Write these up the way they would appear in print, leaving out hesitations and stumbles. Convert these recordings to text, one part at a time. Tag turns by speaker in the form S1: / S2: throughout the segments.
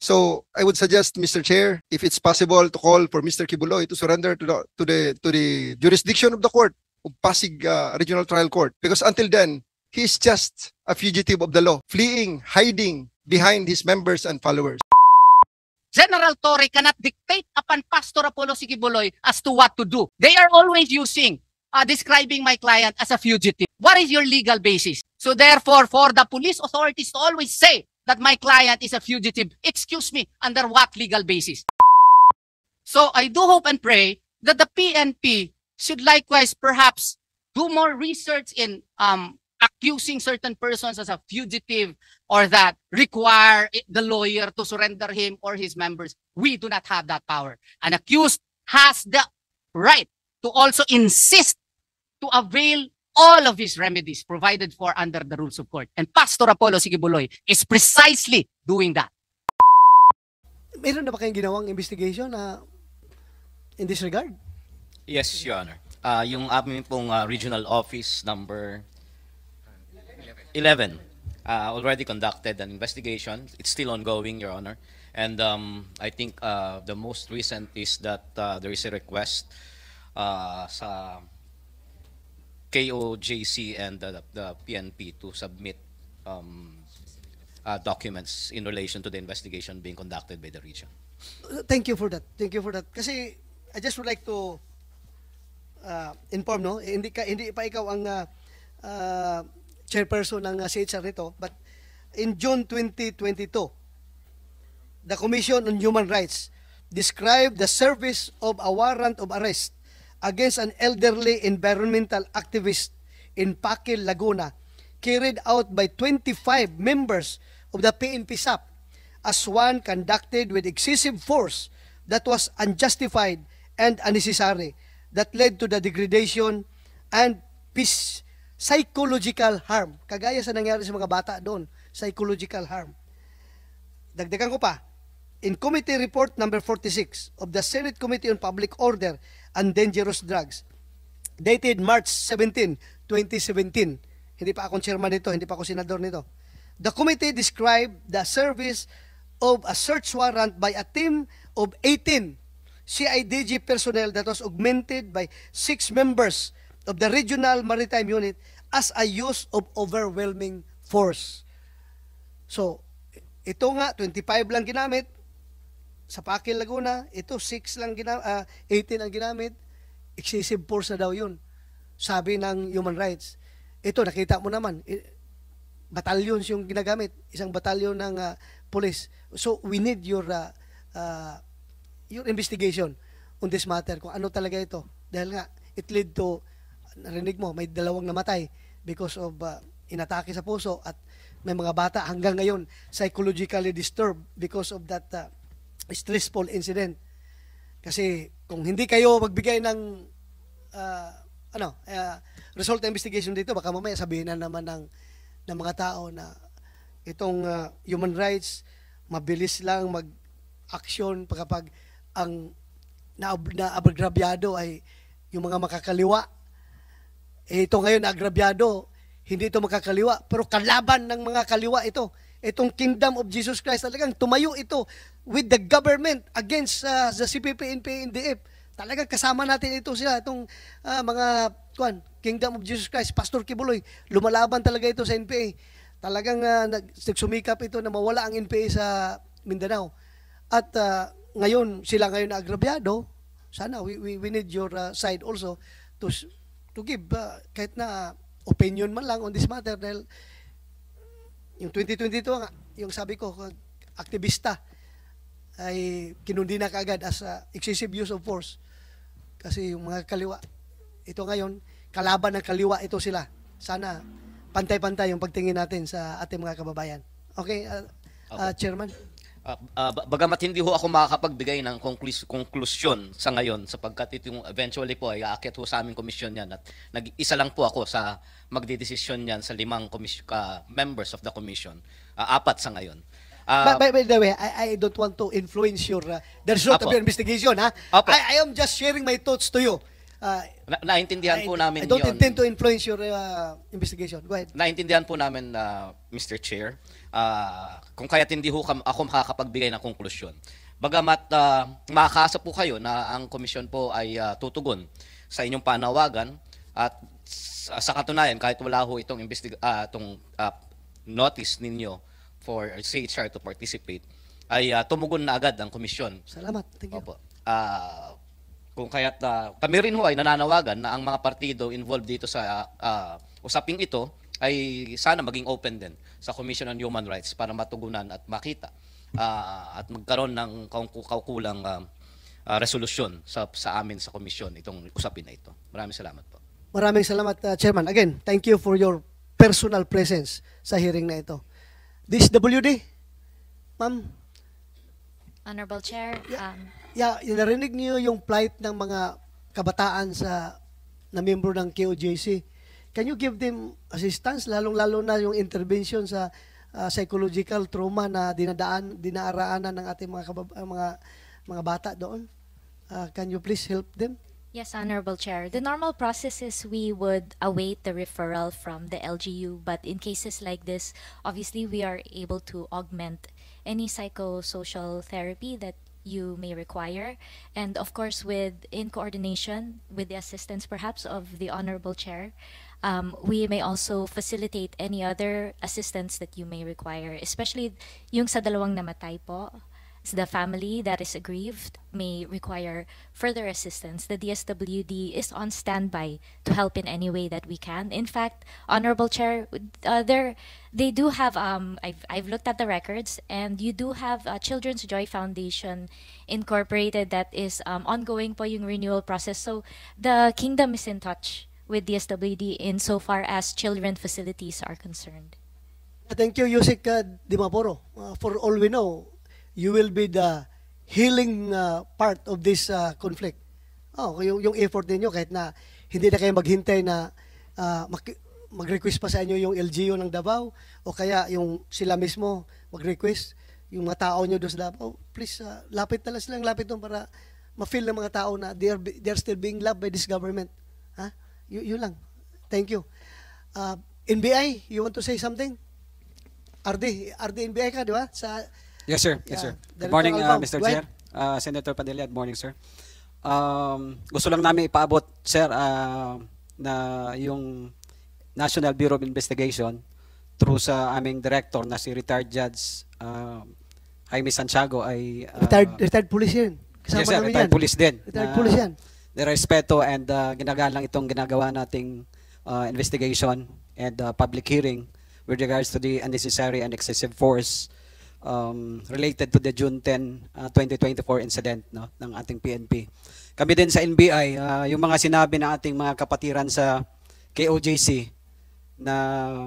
S1: So I would suggest, Mr. Chair, if it's possible to call for Mr. Kibuloy to surrender to the jurisdiction of the court of Pasig Regional Trial Court, because until then he's just a fugitive of the law, fleeing, hiding behind his members and followers.
S2: General Torre cannot dictate upon Pastor Apollo Sigibuloy as to what to do. They are always using, describing my client as a fugitive. What is your legal basis? So therefore, for the police authorities to always say that my client is a fugitive, excuse me, under what legal basis? So I do hope and pray that the PNP should likewise perhaps do more research in accusing certain persons as a fugitive, or that require the lawyer to surrender him or his members. We do not have that power. An accused has the right to also insist to avail all of his remedies provided for under the rules of court. And Pastor Apollo Sigibuloy is precisely doing that.
S3: Meron na ba kayong ginawang investigation in this regard?
S4: Yes, Your Honor. Yung aming pong regional office number 11 already conducted an investigation. It's still ongoing, Your Honor. And I think the most recent is that there is a request sa KOJC and the PNP to submit documents in relation to the investigation being conducted by the region.
S3: Thank you for that. Thank you for that. Kasi I just would like to inform, no? Hindi pa ikaw ang chairperson ng CHR nito, but in June 2022, the Commission on Human Rights described the service of a warrant of arrest against an elderly environmental activist in Paquil, Laguna, carried out by 25 members of the PNP SAP as one conducted with excessive force that was unjustified and unnecessary, that led to the degradation and psychological harm. Kagaya sa nangyari sa mga bata doon, psychological harm. Dagdagan ko pa, in Committee Report number 46 of the Senate Committee on Public Order and Dangerous Drugs, dated March 17, 2017. Hindi pa akong chairman nito, hindi pa ako senador nito. The committee described the service of a search warrant by a team of 18 CIDG personnel that was augmented by 6 members of the Regional Maritime Unit as a use of overwhelming force. So, ito nga, 25 lang ginamit sa Paquil, Laguna. Ito, 6 lang 18 ang ginamit. Excessive force na daw yun, sabi ng Human Rights. Ito, nakita mo naman, batalyon yung ginagamit, isang batalyon ng police. So, we need your investigation on this matter, kung ano talaga ito. Dahil nga, it led to, narinig mo, may 2 namatay because of inatake sa puso, at may mga bata hanggang ngayon psychologically disturbed because of that stressful incident. Kasi kung hindi kayo magbigay ng result ng investigation dito, baka mamaya sabihin na naman ng mga tao na itong human rights mabilis lang mag-action kapag ang naagrabyado ay yung mga makakaliwa. Ito ngayon naagrabyado, hindi ito makakaliwa, pero kalaban ng mga kaliwa ito. Itong Kingdom of Jesus Christ, talagang tumayo ito with the government against the CPP, NPA, NDF. Talagang kasama natin ito sila, itong mga Kingdom of Jesus Christ, Pastor Kibuloy, lumalaban talaga ito sa NPA. Talagang nagsumikap ito na mawala ang NPA sa Mindanao. At ngayon, sila ngayon na agrabyado. Sana we need your side also to give kahit na opinion man lang on this matter, dahil yung 2022 nga, yung sabi ko, aktivista ay kinundi na kaagad as excessive use of force. Kasi yung mga kaliwa, ito ngayon, kalaban ng kaliwa ito sila. Sana pantay-pantay yung pagtingin natin sa ating mga kababayan. Okay, Chairman?
S4: Bagamat hindi ho ako makakapagbigay ng konklusyon sa ngayon, sapagkat ito yung eventually po ay aakyat ho sa aming komisyon yan, at nag-isa lang po ako sa magdidesisyon yan sa 5 members of the commission, 4 sa ngayon.
S3: By the way, I don't want to influence your the result of your investigation. I am just sharing my thoughts to you.
S4: Naintindihan po namin
S3: I don't
S4: yun.
S3: intend to influence your investigation. Go ahead.
S4: Naintindihan po namin, Mr. Chair. kung kaya't hindi ho ako makakapagbigay ng konklusyon. Bagamat makakaasa po kayo na ang komisyon po ay tutugon sa inyong panawagan at sa katunayan kahit wala ho itong notice ninyo for CHR to participate ay tumugon na agad ang komisyon.
S3: Salamat. Thank you.
S4: Opo. Kung kaya't kami rin ho ay nananawagan na ang mga partido involved dito sa usaping ito ay sana maging open din sa Commission on Human Rights para matugunan at makita at magkaroon ng kaukulang resolusyon sa amin sa komisyon itong usapin na ito. Maraming salamat po.
S3: Maraming salamat, Chairman. Again, thank you for your personal presence sa hearing na ito. DSWD, ma'am.
S5: Honorable Chair,
S3: Narinig niyo yung plight ng mga kabataan na miyembro ng KOJC. Can you give them assistance, lalong-lalo na yung intervention sa psychological trauma na dinaaraanan ng ating mga bata doon? Can you please help them?
S5: yes, Honorable Chair. The normal process is we would await the referral from the LGU, but in cases like this, obviously we are able to augment any psychosocial therapy that you may require, and of course in coordination with the assistance perhaps of the Honorable Chair, we may also facilitate any other assistance that you may require, especially yung sa dalawang namatay po. So the family that is aggrieved may require further assistance. The DSWD is on standby to help in any way that we can. In fact, Honorable Chair, they do have, I've looked at the records, and you do have Children's Joy Foundation Incorporated that is ongoing po yung renewal process. So the Kingdom is in touch with DSWD insofar as children facilities are concerned.
S3: Thank you, Yusik Dimaporo. For all we know, you will be the healing part of this conflict. Yung effort ninyo, kahit na hindi na kayo maghintay na mag-request pa sa inyo yung LGU ng Davao, o kaya yung sila mismo mag-request, yung mga tao nyo doon sa Davao, please, lapit doon para ma-feel ng mga tao na they are still being loved by this government. Yun lang. Thank you. NBI, you want to say something? RD NBI ka, di ba?
S6: Yes, sir. Yes, sir. Good
S3: Director
S6: morning,
S3: Albao.
S6: Mr.
S3: Go
S6: Chair. Senator Padilla, good morning, sir. Gusto lang namin ipaabot, sir, na yung National Bureau of Investigation through sa aming director na si retired Judge Jaime Santiago ay
S3: retired police yan. Kasama
S6: yes, sir,
S3: namin
S6: retired
S3: yan.
S6: police din.
S3: Retired police yan.
S6: Nirespeto and ginagalang itong ginagawa nating investigation and public hearing with regards to the unnecessary and excessive force related to the June 10, 2024 incident ng ating PNP. Kami din sa NBI, yung mga sinabi ng ating mga kapatiran sa KOJC na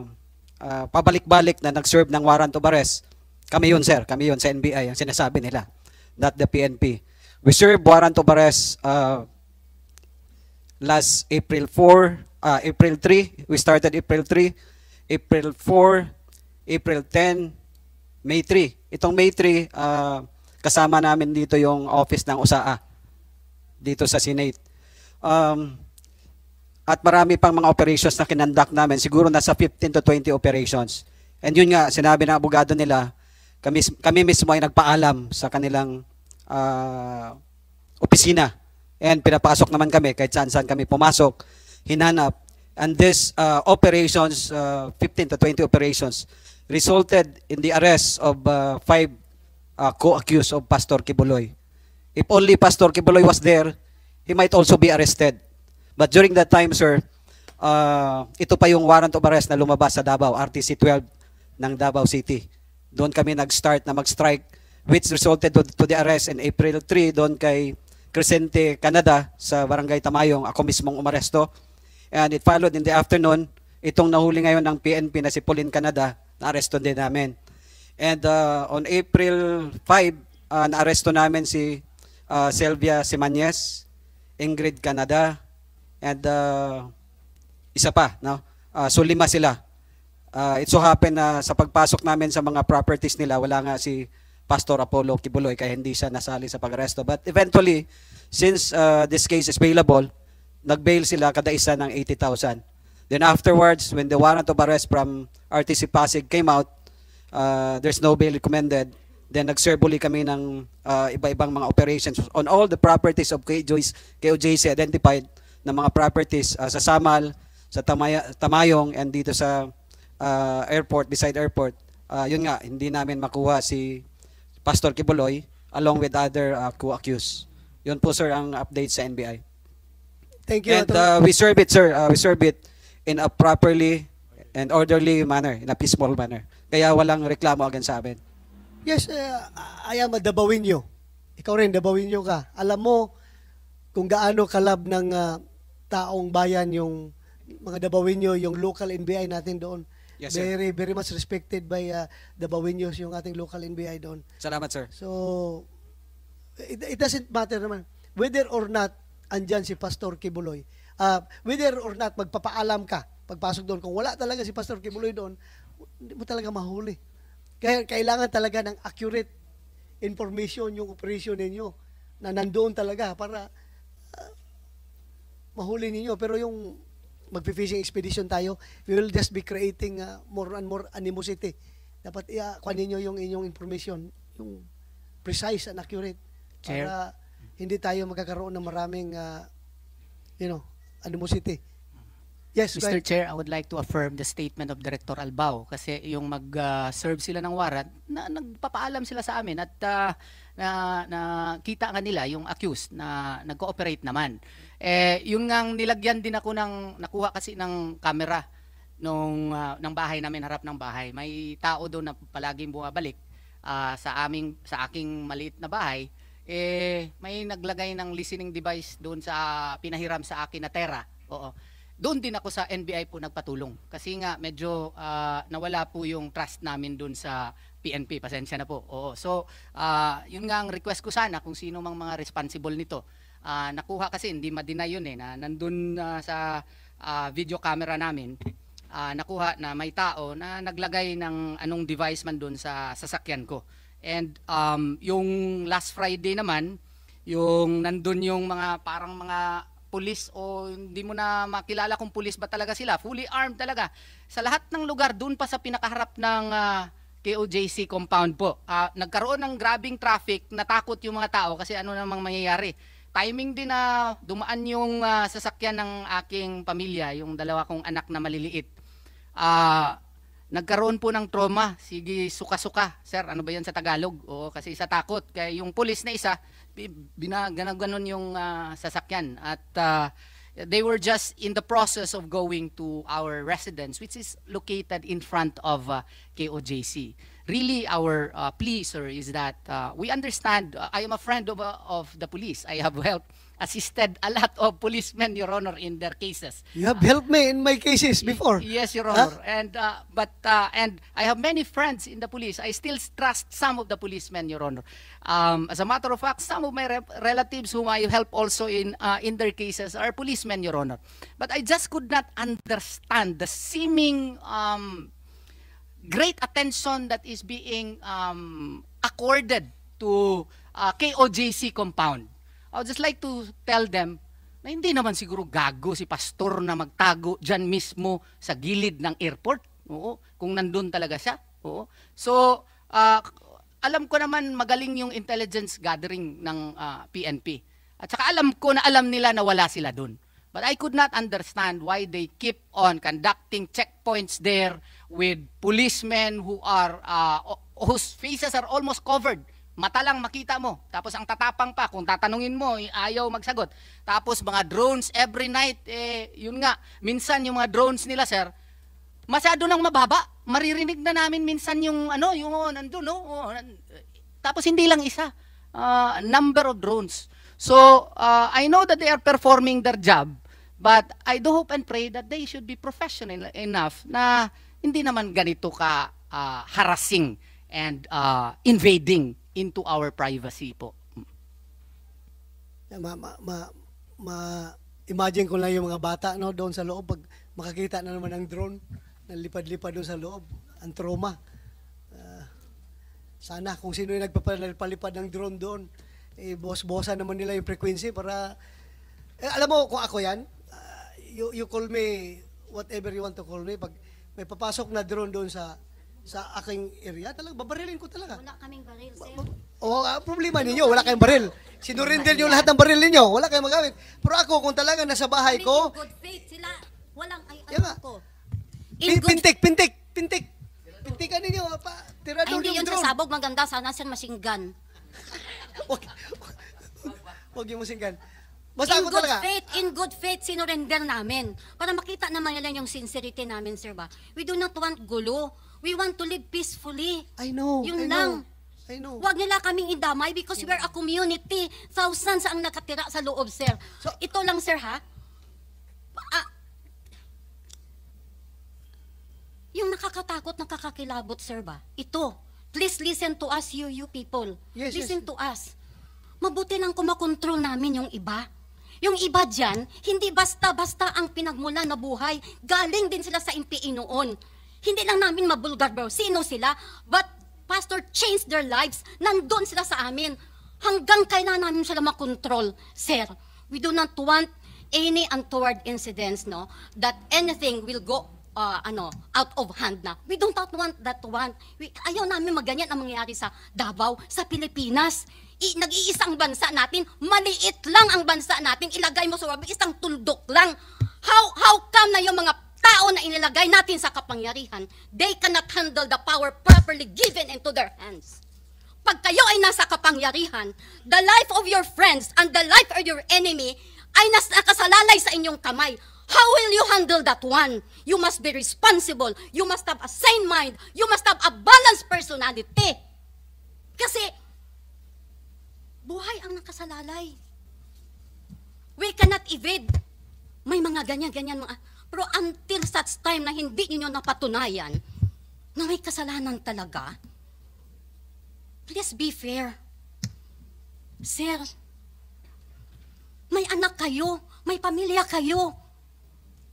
S6: pabalik-balik na nag-serve ng warrant of arrest, kami yun, sir. Kami yun sa NBI, ang sinasabi nila, not the PNP. We served warrant of arrest last April 3. We started April 3, April 4, April 10, May 3. Itong May 3, kasama namin dito yung office ng USAA dito sa Senate. At marami pang mga operations na kinandak namin. Siguro nasa 15 to 20 operations. And yun nga, sinabi ng abogado nila, kami mismo ay nagpaalam sa kanilang opisina. And pinapasok naman kami kahit saan kami pumasok, hinanap. And this operations, 15 to 20 operations, resulted in the arrest of 5 co-accused of Pastor Kibuloy. If only Pastor Kibuloy was there, he might also be arrested. But during that time, sir, ito pa yung warrant of arrest na lumabas sa Davao, RTC 12 ng Davao City. Doon kami nag-start na mag-strike, which resulted to the arrest in April 3 doon kay Crescente, Canada, sa Barangay Tamayong. Ako mismong umaresto. And it followed in the afternoon, itong nahuli ngayon ng PNP na si Pauline Canada, na-aresto din namin. And on April 5, na-aresto namin si Sylvia Simanes, Ingrid Canada, and isa pa. No? So 5 sila. It so happen na sa pagpasok namin sa mga properties nila, wala nga si Pastor Apollo Kibuloy, kaya hindi siya nasali sa pag-aresto. But eventually, since this case is bailable, nag-bail sila kada isa ng 80,000. Then afterwards, when the warrant of arrest from RTC Pasig came out, there's no bail recommended. Then nag-serve uli kami ng iba-ibang mga operations on all the properties of KOJC identified na mga properties sa Samal, sa Tamayong, and dito sa airport, beside airport. Yun nga, hindi namin makuha si Pastor Kibuloy along with other co-accused. Yun po sir ang update sa NBI.
S3: Thank you.
S6: And we serve it, sir. We serve it in a properly and orderly manner, in a peaceful manner. Kaya walang reklamo agad sa amin.
S3: Yes, I am a Dabawinyo. Ikaw rin, Dabawinyo ka. Alam mo kung gaano kalab ng taong bayan yung mga Dabawinyo, yung local NBI natin doon.
S6: Yes, sir.
S3: Very, very much respected by Dabawinyos, yung ating local NBI doon.
S6: Salamat, sir.
S3: So, it doesn't matter naman whether or not andyan si Pastor Kibuloy. Whether or not magpapaalam ka pagpasok doon. Kung wala talaga si Pastor Kibuloy doon, hindi mo talaga mahuli. Kaya kailangan talaga ng accurate information yung operation ninyo na nandoon talaga para mahuli ninyo. Pero yung magpi-fishing expedition tayo, we will just be creating more and more animosity. Dapat kuha ninyo yung inyong information, yung precise and accurate.
S2: Chair.
S3: Para hindi tayo magkakaroon ng maraming animosity. Yes, go
S2: Mr.
S3: ahead.
S2: Chair, I would like to affirm the statement of Director Albao kasi yung mag-serve sila ng warrant, nagpapaalam sila sa amin at kita nga nila yung accused na nag-cooperate naman. Yun ngang nilagyan din ako nakuha kasi ng camera ng bahay namin, harap ng bahay. May tao doon na palaging bumabalik sa aking maliit na bahay. May naglagay ng listening device doon sa pinahiram sa akin na Tera. Oo. Doon din ako sa NBI po nagpatulong. Kasi nga medyo nawala po yung trust namin doon sa PNP. Pasensya na po. Oo. So, yun nga ang request ko sana kung sino mang mga responsible nito. Nakuha kasi, hindi ma-deny yun na nandun sa video camera namin. Nakuha na may tao na naglagay ng anong device man doon sa sasakyan ko. And yung last Friday naman, yung nandun yung mga parang mga pulis o hindi mo na makilala kung pulis ba talaga sila, fully armed talaga. Sa lahat ng lugar, doon pa sa pinakaharap ng KOJC compound po. Nagkaroon ng grabing traffic, natakot yung mga tao kasi ano namang mangyayari. Timing din na dumaan yung sasakyan ng aking pamilya, yung dalawa kong anak na maliliit. Nagkaroon po ng trauma, sige suka-suka. Sir, ano ba yan sa Tagalog? Oo, kasi sa takot. Kaya yung pulis na isa, ganon yung sasakyan. At they were just in the process of going to our residence, which is located in front of KOJC. Really, our plea, sir, is that we understand, I am a friend of the police. I have assisted a lot of policemen, Your Honor, in their cases.
S3: You have helped me in my cases before.
S2: Yes, Your Honor. And I have many friends in the police. I still trust some of the policemen, Your Honor. As a matter of fact, some of my relatives whom I help also in their cases are policemen, Your Honor. But I just could not understand the seeming great attention that is being accorded to KOJC compound. I would just like to tell them na hindi naman siguro gago si pastor na magtago dyan mismo sa gilid ng airport. Oo, kung nandun talaga siya. Oo. So, alam ko naman magaling yung intelligence gathering ng PNP. At saka alam ko na alam nila na wala sila dun. But I could not understand why they keep on conducting checkpoints there with policemen whose faces are almost covered. Mata lang makita mo. Tapos ang tatapang pa, kung tatanungin mo, ayaw magsagot. Tapos mga drones every night, yun nga, minsan yung mga drones nila, sir, masyado nang mababa. Maririnig na namin minsan yung nandun, no? Tapos hindi lang isa. Number of drones. So, I know that they are performing their job, but I do hope and pray that they should be professional enough na hindi naman ganito ka harassing and invading into our privacy po.
S3: Imagine ko lang yung mga bata doon sa loob pag makakita na naman ng drone na lipad-lipad doon sa loob. Ang trauma. Sana kung sino yung nagpapalipad ng drone doon, boss-bossan naman nila yung frequency para alam mo kung ako yan, you call me whatever you want to call me. Pag may papasok na drone doon sa sa aking area, talaga babarilin ko talaga.
S7: Wala kaming baril, sir.
S3: O problema ninyo, wala kayong baril. Sinurinder nyo lahat ng baril ninyo, wala kayong magamit. Pero ako, kung talaga nasa bahay ko,
S7: In good faith sila. Walang
S3: Yan nga.
S7: ko. In good
S3: pintik. Pintikan ninyo,
S7: Ay,
S3: tirador
S7: hindi
S3: yung
S7: yun
S3: drone.
S7: sa sabog maganda. Sana sir machine gun.
S3: Huwag yung musinggan. Basta ako talaga.
S7: In good faith, sinurrender namin. Para makita naman nila yung sincerity namin, sir ba? We do not want gulo. We want to live peacefully.
S3: I know.
S7: Yun
S3: I
S7: lang.
S3: know. I know.
S7: Huwag nila kaming idamay because we are a community. Thousands ang nakatira sa loob, sir. So, ito lang, sir, ha? Yung nakakatakot, nakakakilabot, sir ba? Ito. Please listen to us, you people.
S3: Yes,
S7: listen
S3: yes.
S7: to us. Mabuti lang kumakontrol namin yung iba. Yung iba dyan, hindi basta-basta ang pinagmula na buhay. Galing din sila sa impiin noon. Hindi lang namin mabulgar, bro. Sino sila? But pastor changed their lives. Nandun sila sa amin. Hanggang kailan namin sila makontrol. Sir, we do not want any untoward incidents, no? That anything will go out of hand na. We don't want that one. Ayaw namin maganyan ang mangyayari sa Davao, sa Pilipinas. Nag-iisang bansa natin, maliit lang ang bansa natin, ilagay mo sa isang tuldok lang. How come na yung mga tao na inilagay natin sa kapangyarihan, they cannot handle the power properly given into their hands? Pag kayo ay nasa kapangyarihan, the life of your friends and the life of your enemy ay nakasalalay sa inyong kamay. How will you handle that one? You must be responsible. You must have a sane mind. You must have a balanced personality. Kasi, buhay ang nakasalalay. We cannot evade. May mga ganyan-ganyan mga... Pero until such time na hindi ninyo napatunayan na may kasalanan talaga, please be fair. Sir, may anak kayo, may pamilya kayo.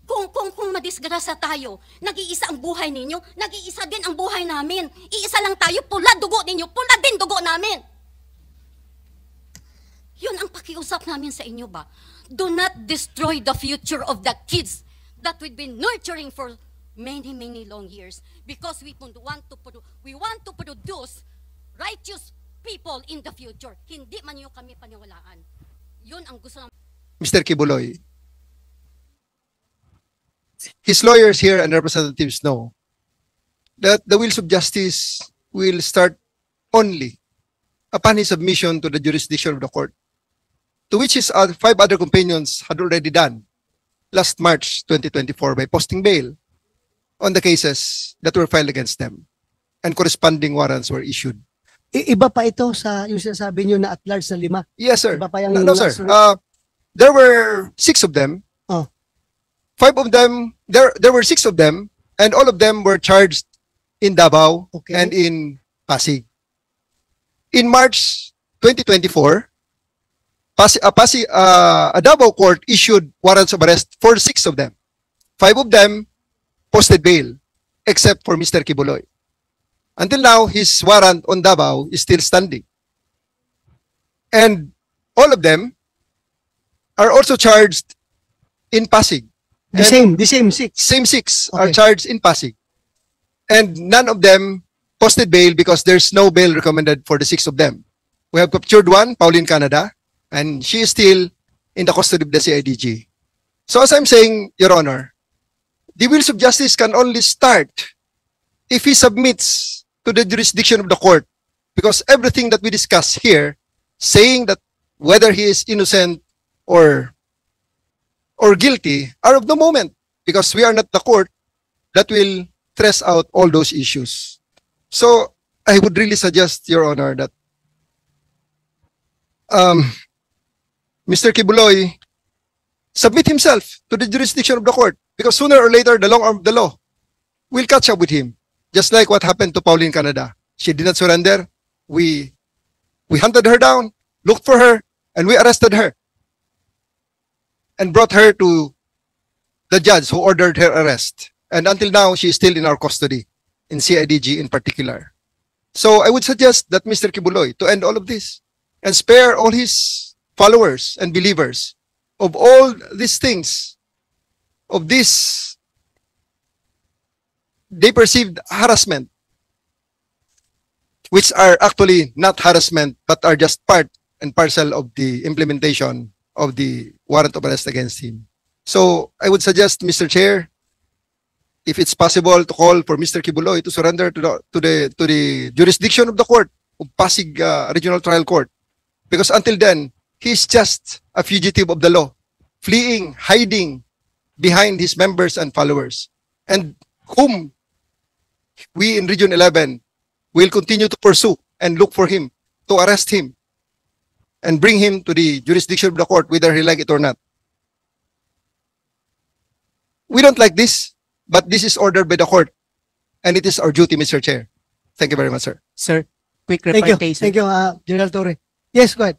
S7: Kung madisgrasya tayo, nag-iisa ang buhay ninyo, nag-iisa din ang buhay namin. Iisa lang tayo, pula dugo ninyo, pula din dugo namin. Yun ang pakiusap namin sa inyo ba? Do not destroy the future of the kids that we've been nurturing for many, many long years. Because we want to produce righteous people in the future. Hindi man nyo kami paniwalaan. Yun ang gusto namin.
S1: Mr. Kibuloy, his lawyers here and representatives know that the wheels of justice will start only upon his submission to the jurisdiction of the court, to which his 5 other companions had already done last March 2024 by posting bail on the cases that were filed against them, and corresponding warrants were issued.
S3: Iba pa ito sa yung sinasabi nyo na at large na 5.
S1: Yes, sir.
S3: Iba pa yung
S1: No, sir. There were 6 of them.
S3: Oh.
S1: 5 of them, there were 6 of them, and all of them were charged in Davao
S3: Okay.
S1: and in Pasig. In March 2024, a Davao court issued warrants of arrest for 6 of them. 5 of them posted bail, except for Mr. Kibuloy. Until now, his warrant on Davao is still standing. And all of them are also charged in Pasig.
S3: The same 6.
S1: Same 6 are
S3: Okay.
S1: charged in Pasig. And none of them posted bail because there's no bail recommended for the 6 of them. We have captured one, Pauline Canada, and she is still in the custody of the CIDG. So as I'm saying, Your Honor, the wheels of justice can only start if he submits to the jurisdiction of the court, because everything that we discuss here, saying that whether he is innocent or guilty, are of the moment, because we are not the court that will stress out all those issues. So I would really suggest, Your Honor, that Mr. Kibuloy submit himself to the jurisdiction of the court, because sooner or later the long arm of the law will catch up with him, just like what happened to Pauline Canada. She did not surrender. We hunted her down, looked for her, and we arrested her and brought her to the judge who ordered her arrest. And until now, she is still in our custody, in CIDG in particular. So I would suggest that Mr. Kibuloy to end all of this and spare all his followers and believers of all these things, of this they perceived harassment which are actually not harassment, but are just part and parcel of the implementation of the warrant of arrest against him. So I would suggest, Mr. Chair, if it's possible to call for Mr. Kibuloy to surrender to the jurisdiction of the court, of Pasig Regional Trial Court, because until then, he's just a fugitive of the law, fleeing, hiding behind his members and followers, and whom we in Region 11 will continue to pursue and look for him, to arrest him, and bring him to the jurisdiction of the court, whether he like it or not. We don't like this, but this is ordered by the court, and it is our duty, Mr. Chair. Thank you very much, sir.
S2: Sir, quick
S3: Thank you.
S2: repartation.
S3: Thank you, General Torre. Yes, go ahead.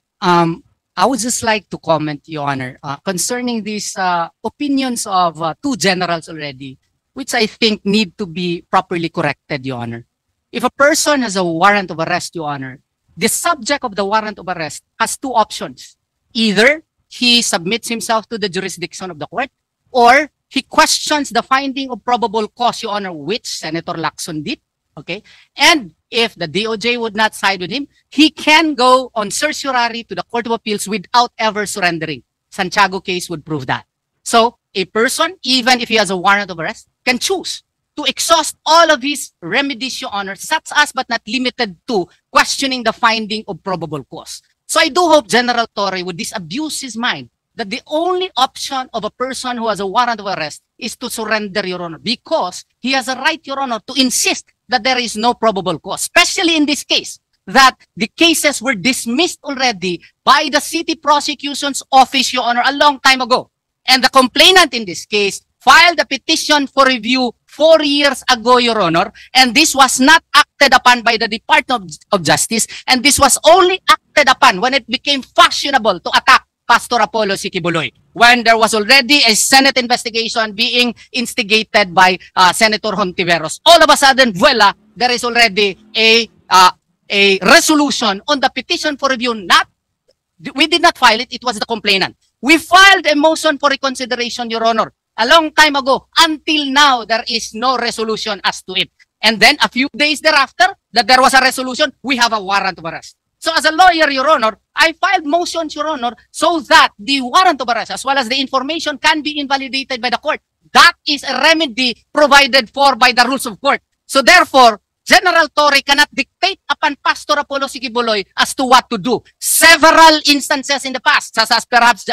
S2: I would just like to comment, Your Honor, concerning these opinions of two generals already, which I think need to be properly corrected, Your Honor. If a person has a warrant of arrest, Your Honor, the subject of the warrant of arrest has two options. Either he submits himself to the jurisdiction of the court, or he questions the finding of probable cause, Your Honor, which Senator Lacson did. Okay? And if the DOJ would not side with him, he can go on certiorari to the Court of Appeals without ever surrendering. Santiago case would prove that. So, a person, even if he has a warrant of arrest, can choose to exhaust all of his remedies, Your Honor, such as but not limited to questioning the finding of probable cause. So I do hope General Torre would disabuse his mind that the only option of a person who has a warrant of arrest is to surrender, Your Honor, because he has a right, Your Honor, to insist that there is no probable cause, especially in this case, that the cases were dismissed already by the city prosecution's office, Your Honor, a long time ago. And the complainant in this case filed a petition for review 4 years ago, Your Honor, and this was not acted upon by the Department of Justice, and this was only acted upon when it became fashionable to attack Pastor Apollo C. Kibuloy, when there was already a Senate investigation being instigated by Senator Hontiveros. All of a sudden, voila, there is already a resolution on the petition for review. We did not file it, it was the complainant. We filed a motion for reconsideration, Your Honor, a long time ago. Until now, there is no resolution as to it. And then a few days thereafter, that there was a resolution, we have a warrant of arrest. So as a lawyer, Your Honor, I filed motions, Your Honor, so that the warrant of arrest as well as the information can be invalidated by the court. That is a remedy provided for by the rules of court. So therefore, General Torre cannot dictate upon Pastor Apollo C. Kibuloy as to what to do. Several instances in the past, such as perhaps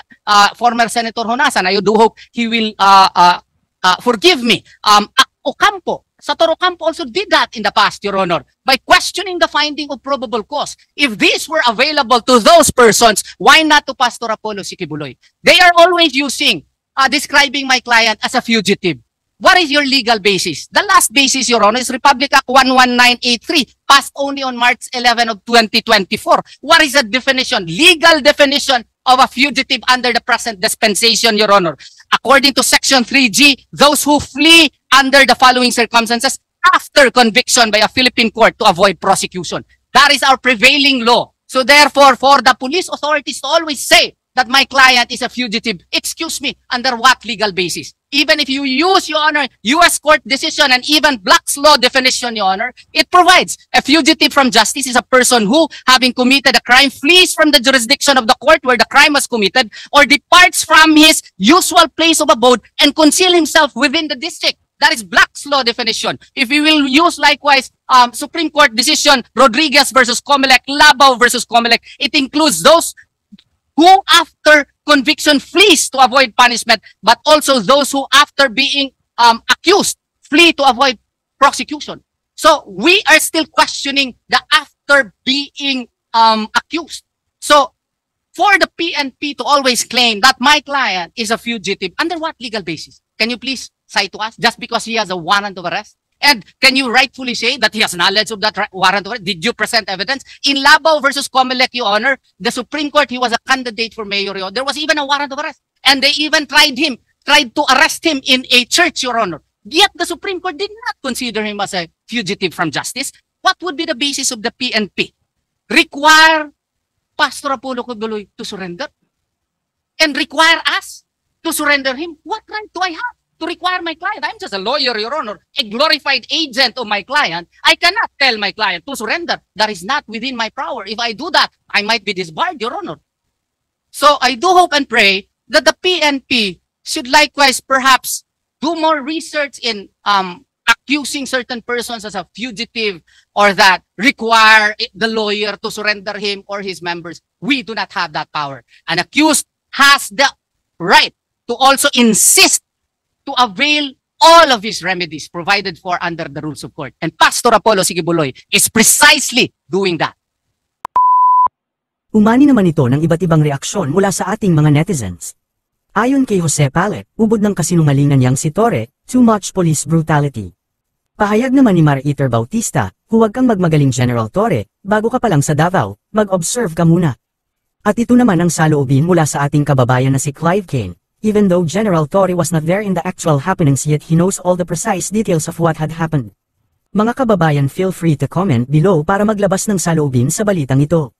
S2: former Senator Honasan, I do hope he will forgive me. Ocampo, Satoru Ocampo also did that in the past, Your Honor, by questioning the finding of probable cause. If these were available to those persons, why not to Pastor Apollo C. Kibuloy? They are always describing my client as a fugitive. What is your legal basis? The last basis, Your Honor, is Republic Act 11983, passed only on March 11 of 2024. What is the definition, legal definition of a fugitive under the present dispensation, Your Honor? According to Section 3G, those who flee under the following circumstances after conviction by a Philippine court to avoid prosecution. That is our prevailing law. So therefore, for the police authorities to always say that my client is a fugitive, excuse me, under what legal basis? Even if you use, Your Honor, U.S. court decision and even Black's law definition, Your Honor, it provides a fugitive from justice is a person who, having committed a crime, flees from the jurisdiction of the court where the crime was committed or departs from his usual place of abode and conceal himself within the district. That is Black's law definition. If we will use likewise Supreme Court decision, Rodriguez versus Comelec, Labao versus Comelec, it includes those who after conviction flees to avoid punishment, but also those who after being accused flee to avoid prosecution. So we are still questioning the after being accused. So for the PNP to always claim that my client is a fugitive, under what legal basis? Can you please cite to us? Just because he has a warrant of arrest? And can you rightfully say that he has knowledge of that warrant of arrest? Did you present evidence? In Labao versus Comelec, Your Honor, the Supreme Court, he was a candidate for mayor. There was even a warrant of arrest. And they even tried to arrest him in a church, Your Honor. Yet the Supreme Court did not consider him as a fugitive from justice. What would be the basis of the PNP? Require Pastor Apollo Kibuloy to surrender? And require us to surrender him? What right do I have to require my client. I'm just a lawyer, Your Honor, a glorified agent of my client. I cannot tell my client to surrender. That is not within my power. If I do that, I might be disbarred, Your Honor. So I do hope and pray that the PNP should likewise perhaps do more research in accusing certain persons as a fugitive or that require the lawyer to surrender him or his members. We do not have that power. An accused has the right to also insist to avail all of his remedies provided for under the rules of court. And Pastor Apollo Sigibuloy is precisely doing that.
S8: Umani naman ito ng iba't ibang reaksyon mula sa ating mga netizens. Ayon kay Jose Palet, ubod ng kasinungalingan niyang si Torre, too much police brutality. Pahayag naman ni Mar-Eater Bautista, huwag kang magmagaling General Torre, bago ka pa lang sa Davao, mag-observe ka muna. At ito naman ang saloobin mula sa ating kababayan na si Clive Kane, even though General Torre was not there in the actual happenings yet he knows all the precise details of what had happened. Mga kababayan, feel free to comment below para maglabas ng saloobin sa balitang ito.